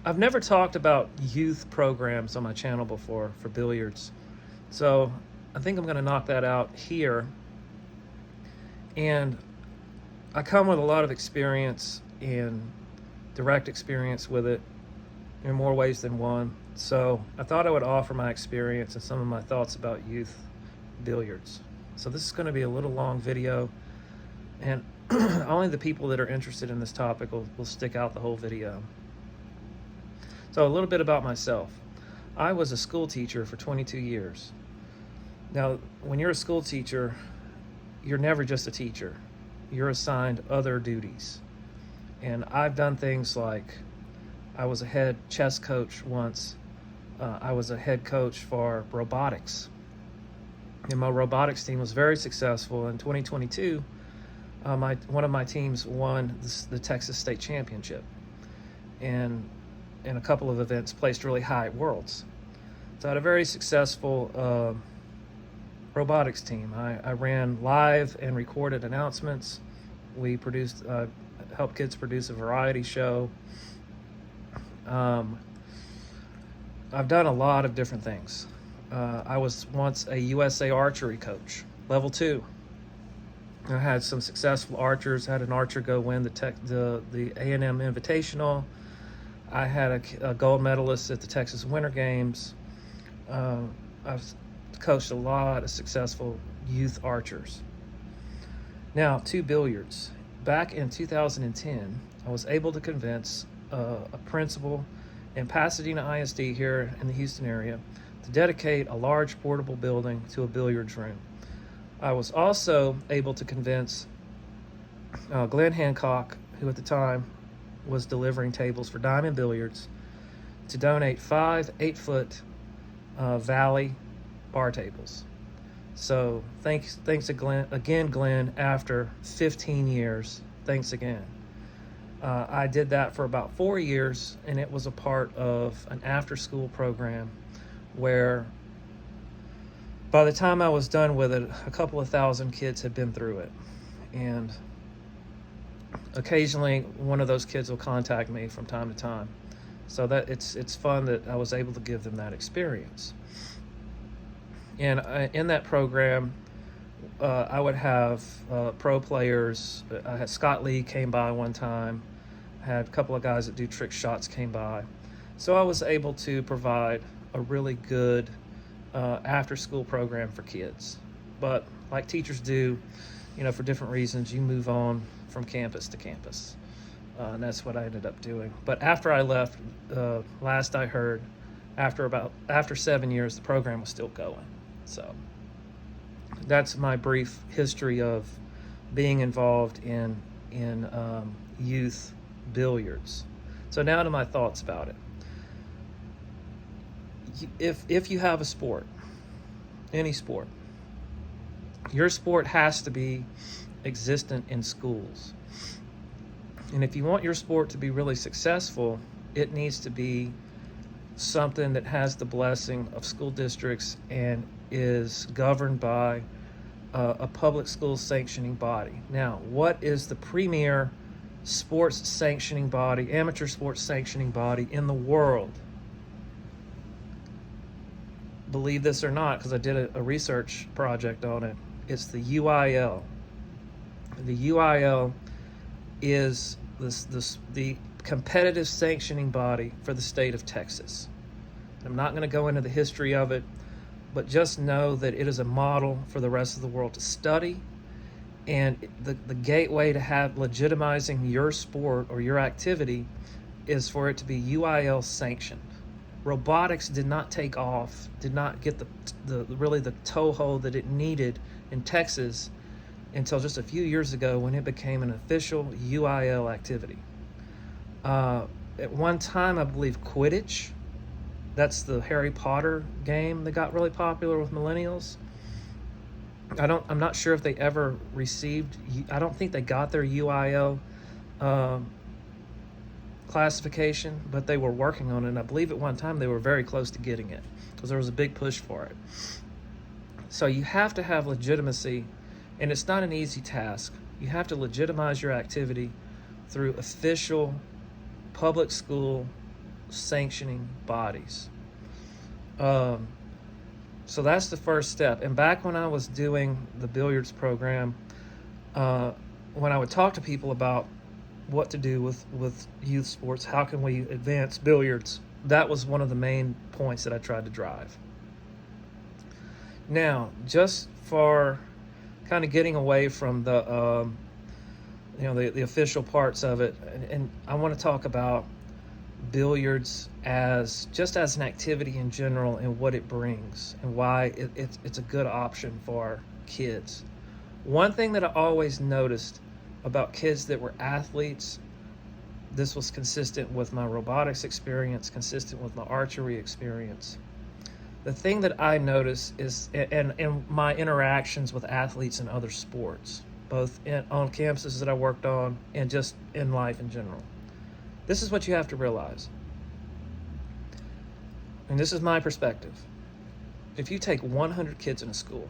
I've never talked about youth programs on my channel before for billiards. So I think I'm going to knock that out here. And I come with a lot of experience and direct experience with it in more ways than one. So I thought I would offer my experience and some of my thoughts about youth billiards. So this is going to be a little long video, and only the people that are interested in this topic will stick out the whole video. So a little bit about myself. I was a school teacher for 22 years. Now, when you're a school teacher, you're never just a teacher. You're assigned other duties. And I've done things like I was a head chess coach once. I was a head coach for robotics. And my robotics team was very successful. In 2022, one of my teams won the Texas State Championship. And in a couple of events, placed really high at Worlds. So I had a very successful robotics team. I ran live and recorded announcements. We helped kids produce a variety show. I've done a lot of different things. I was once a USA archery coach, level 2. I had some successful archers. Had an archer go win the A&M Invitational. I had a gold medalist at the Texas Winter Games. I've coached a lot of successful youth archers. Now, to billiards. Back in 2010, I was able to convince a principal in Pasadena ISD here in the Houston area to dedicate a large portable building to a billiards room. I was also able to convince Glenn Hancock, who at the time was delivering tables for Diamond Billiards, to donate 5 8-foot Valley bar tables. So thanks to Glenn, after 15 years, thanks again. I did that for about 4 years, and it was a part of an after-school program where by the time I was done with it, a couple of thousand kids had been through it. And occasionally one of those kids will contact me from time to time. So that it's fun that I was able to give them that experience. And in that program, I would have pro players. I had Scott Lee came by one time. I had a couple of guys that do trick shots came by. So I was able to provide a really good after-school program for kids. But like teachers do, for different reasons, you move on from campus to campus. And that's what I ended up doing. But after I left, last I heard, after 7 years, the program was still going. So that's my brief history of being involved in youth billiards. So now to my thoughts about it. If you have a sport, any sport, your sport has to be existent in schools. And if you want your sport to be really successful, it needs to be something that has the blessing of school districts and is governed by a public school sanctioning body. Now, what is the premier sports sanctioning body, amateur sports sanctioning body in the world? Believe this or not, because I did a research project on it, it's the UIL. The UIL is the competitive sanctioning body for the state of Texas. I'm not going to go into the history of it, but just know that it is a model for the rest of the world to study, and the gateway to have legitimizing your sport or your activity is for it to be UIL sanctioned. Robotics did not take off, did not get the toehold that it needed in Texas until just a few years ago when it became an official UIL activity. At one time, I believe Quidditch, that's the Harry Potter game that got really popular with millennials. I'm not sure if they ever received, I don't think they got their UIL classification, but they were working on it, and I believe at one time they were very close to getting it because there was a big push for it. So you have to have legitimacy, and it's not an easy task. You have to legitimize your activity through official public school sanctioning bodies. Um, so that's the first step. And back when I was doing the billiards program, uh, when I would talk to people about what to do with youth sports, how can we advance billiards, that was one of the main points that I tried to drive. Now, just for kind of getting away from the official parts of it, and I want to talk about billiards as an activity in general and what it brings and why it's a good option for kids. One thing that I always noticed about kids that were athletes, this was consistent with my robotics experience, consistent with my archery experience. The thing that I noticed is, and my interactions with athletes in other sports, both on campuses that I worked on and just in life in general. This is what you have to realize. And this is my perspective. If you take 100 kids in a school,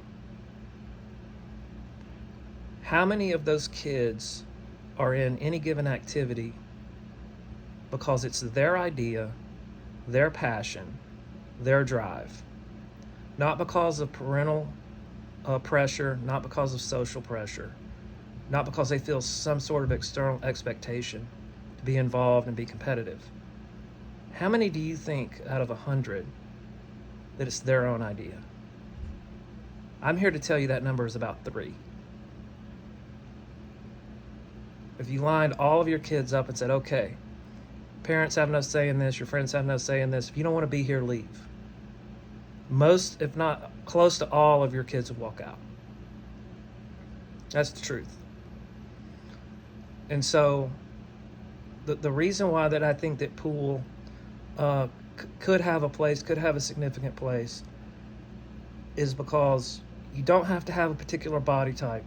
how many of those kids are in any given activity because it's their idea, their passion, their drive? Not because of parental pressure, not because of social pressure, not because they feel some sort of external expectation to be involved and be competitive. How many do you think out of 100 that it's their own idea? I'm here to tell you that number is about 3. If you lined all of your kids up and said, okay, parents have no say in this, your friends have no say in this, if you don't want to be here, leave. Most, if not close to all of your kids would walk out. That's the truth. And so the reason why that I think that pool could have a place, could have a significant place, is because you don't have to have a particular body type.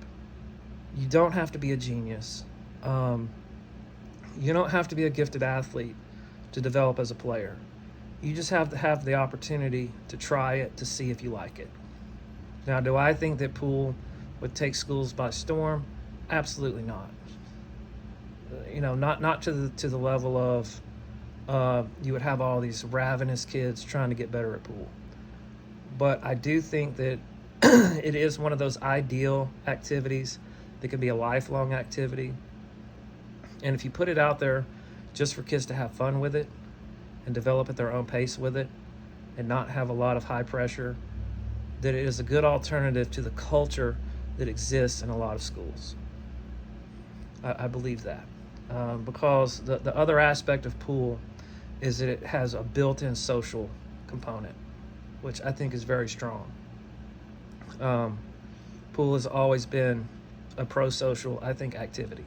You don't have to be a genius. You don't have to be a gifted athlete to develop as a player. You just have to have the opportunity to try it to see if you like it. Now, do I think that pool would take schools by storm? Absolutely not. Not to the level of you would have all these ravenous kids trying to get better at pool. But I do think that it is one of those ideal activities that can be a lifelong activity. And if you put it out there just for kids to have fun with it and develop at their own pace with it and not have a lot of high pressure, that it is a good alternative to the culture that exists in a lot of schools. I believe that. Because the other aspect of pool is that it has a built-in social component, which I think is very strong. Pool has always been a pro-social, I think, activity.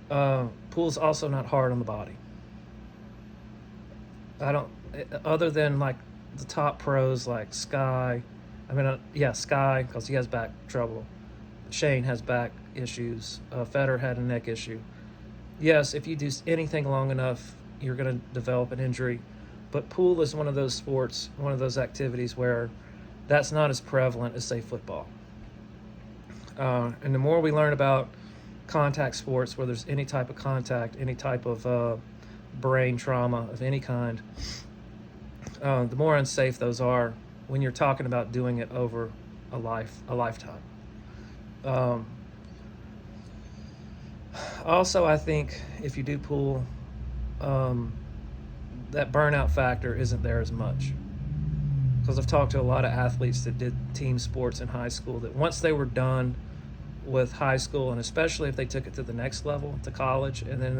Pool is also not hard on the body. Other than like the top pros like Sky, Sky, because he has back trouble. Shane has back issues. Federer had a neck issue. Yes, if you do anything long enough, you're going to develop an injury. But pool is one of those sports, one of those activities where that's not as prevalent as, say, football. And the more we learn about contact sports, where there's any type of contact, any type of brain trauma of any kind, the more unsafe those are when you're talking about doing it over a lifetime. Also, I think if you do pool, that burnout factor isn't there as much. Because I've talked to a lot of athletes that did team sports in high school that once they were done with high school, and especially if they took it to the next level, to college, and then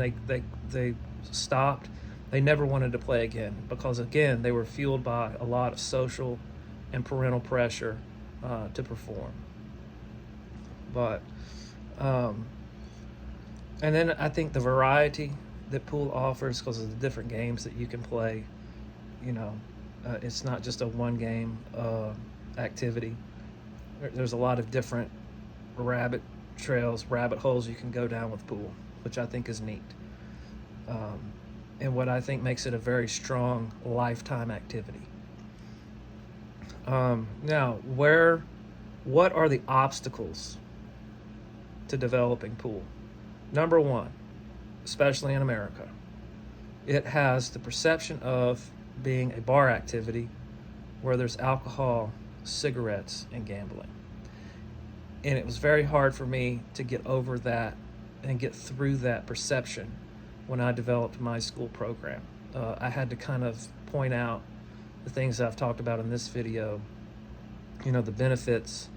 they stopped, they never wanted to play again because, again, they were fueled by a lot of social and parental pressure to perform. But and then I think the variety that pool offers, because of the different games that you can play, it's not just a one game activity. There's a lot of different rabbit trails, rabbit holes you can go down with pool, which I think is neat. And what I think makes it a very strong lifetime activity. Now, what are the obstacles to developing pool? Number one, especially in America, It has the perception of being a bar activity where there's alcohol, cigarettes, and gambling. And it was very hard for me to get over that and get through that perception when I developed my school program. I had to kind of point out the things I've talked about in this video, the benefits,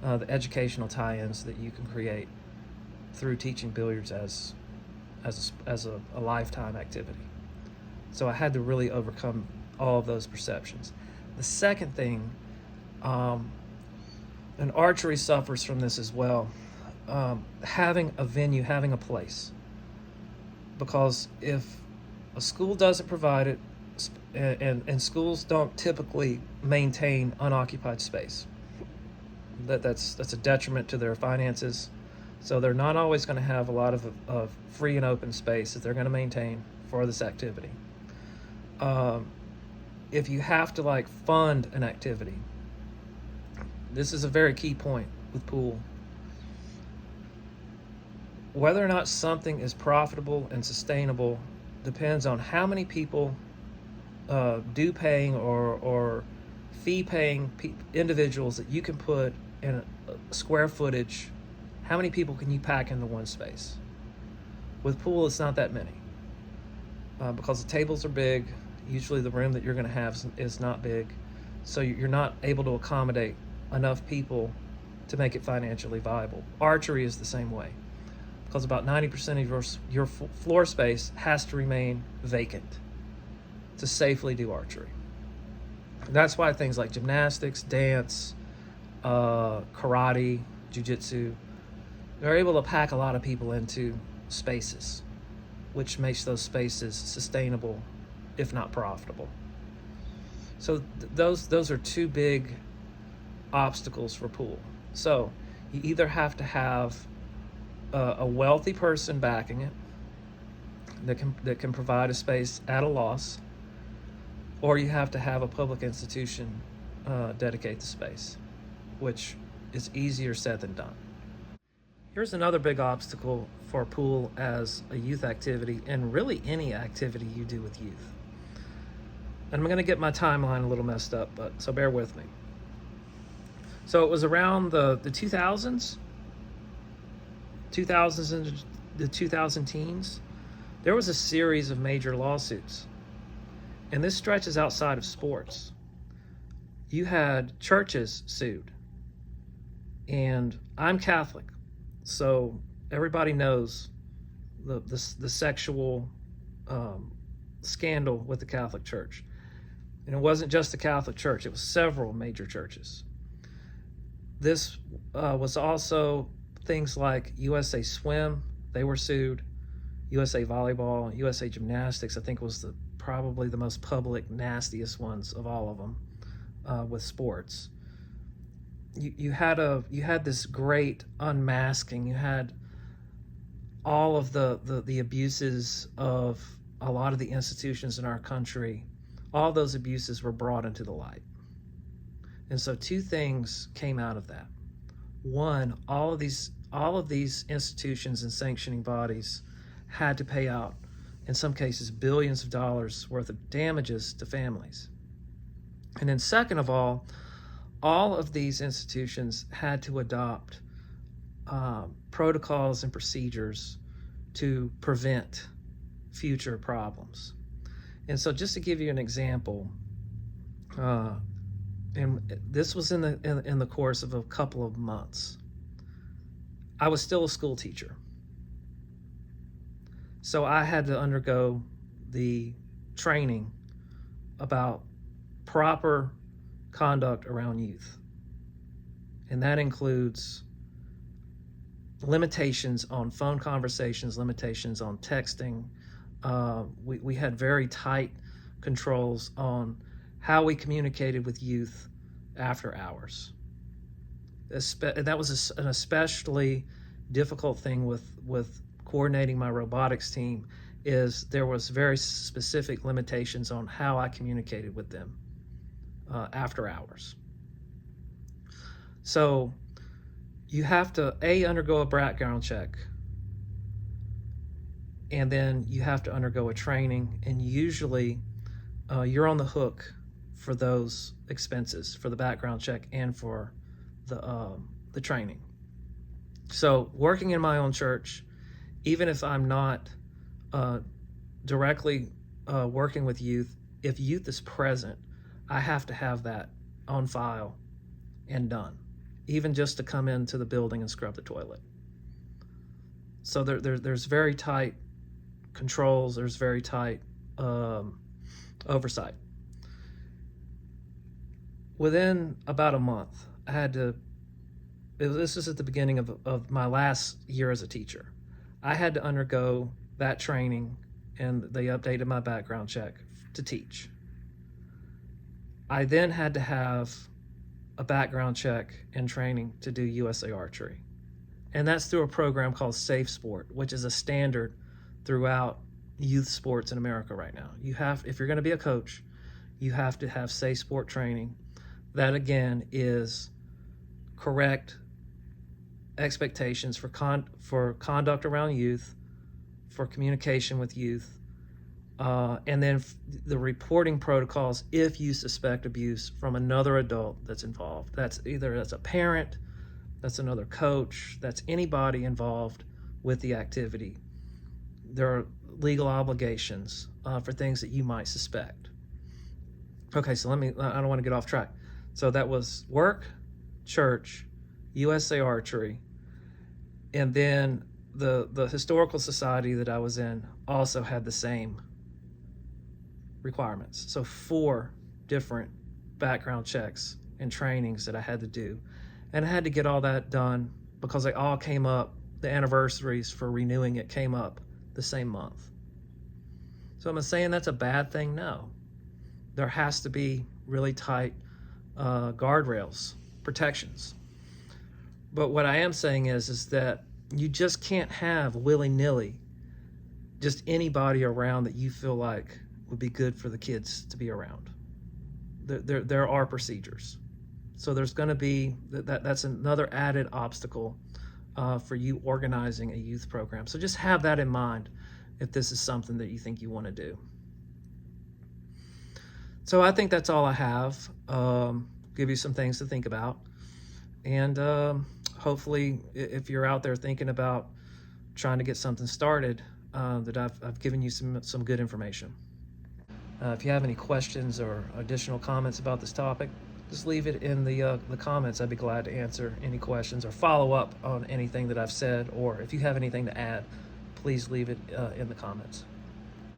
the educational tie-ins that you can create through teaching billiards as a lifetime activity. So I had to really overcome all of those perceptions. The second thing, and archery suffers from this as well, having a venue, having a place. Because if a school doesn't provide it, and schools don't typically maintain unoccupied space, that's a detriment to their finances. So they're not always going to have a lot of free and open space that they're going to maintain for this activity. If you have to fund an activity, this is a very key point with pool. Whether or not something is profitable and sustainable depends on how many people due paying or fee paying individuals that you can put in a square footage. How many people can you pack into one space? With pool, it's not that many because the tables are big. Usually the room that you're going to have is not big, so you're not able to accommodate enough people to make it financially viable. Archery is the same way, because about 90% of your floor space has to remain vacant to safely do archery. And that's why things like gymnastics, dance, karate, jiu-jitsu, they're able to pack a lot of people into spaces, which makes those spaces sustainable, if not profitable. So those are two big obstacles for pool. So you either have to have a wealthy person backing it that can provide a space at a loss, or you have to have a public institution dedicate the space, which is easier said than done. Here's another big obstacle for pool as a youth activity, and really any activity you do with youth. And I'm going to get my timeline a little messed up, so bear with me. So it was around the 2000s and the 2000 teens, there was a series of major lawsuits. And this stretches outside of sports. You had churches sued. And I'm Catholic, so everybody knows the sexual scandal with the Catholic Church. And it wasn't just the Catholic Church, it was several major churches. This was also things like USA Swim, they were sued. USA Volleyball, USA Gymnastics, I think was probably the most public, nastiest ones of all of them with sports. You had this great unmasking. You had all of the abuses of a lot of the institutions in our country. All those abuses were brought into the light. And so two things came out of that. One, all of these institutions and sanctioning bodies had to pay out, in some cases, billions of dollars worth of damages to families. And then second of all of these institutions had to adopt protocols and procedures to prevent future problems. And so just to give you an example, and this was in the course of a couple of months, I was still a school teacher. So I had to undergo the training about proper conduct around youth. And that includes limitations on phone conversations, limitations on texting. We had very tight controls on how we communicated with youth after hours. That was an especially difficult thing with coordinating my robotics team, is there was very specific limitations on how I communicated with them after hours. So you have to undergo a background check, and then you have to undergo a training, and usually you're on the hook for those expenses, for the background check and for the training. So working in my own church, even if I'm not directly working with youth, if youth is present, I have to have that on file and done, even just to come into the building and scrub the toilet. So there's very tight controls, there's very tight oversight. Within about a month, I had to, this is at the beginning of my last year as a teacher, I had to undergo that training, and they updated my background check to teach. I then had to have a background check and training to do USA Archery. And that's through a program called Safe Sport, which is a standard throughout youth sports in America right now. You have, if you're going to be a coach, you have to have Safe Sport training. That again is correct expectations for conduct around youth, for communication with youth, and then the reporting protocols if you suspect abuse from another adult that's involved. That's a parent, that's another coach, that's anybody involved with the activity. There are legal obligations for things that you might suspect. Okay, so I don't want to get off track. So that was work, church, USA Archery, and then the historical society that I was in also had the same requirements. So 4 different background checks and trainings that I had to do. And I had to get all that done because they all came up, the anniversaries for renewing it came up the same month. So am I saying that's a bad thing? No. There has to be really tight guardrails, protections. But what I am saying is that you just can't have willy-nilly just anybody around that you feel like would be good for the kids to be around. There are procedures. So there's going to be, that's another added obstacle for you organizing a youth program. So just have that in mind if this is something that you think you want to do. So I think that's all I have. Give you some things to think about. And hopefully if you're out there thinking about trying to get something started, that I've given you some good information. If you have any questions or additional comments about this topic, just leave it in the comments. I'd be glad to answer any questions or follow up on anything that I've said, or if you have anything to add, please leave it in the comments.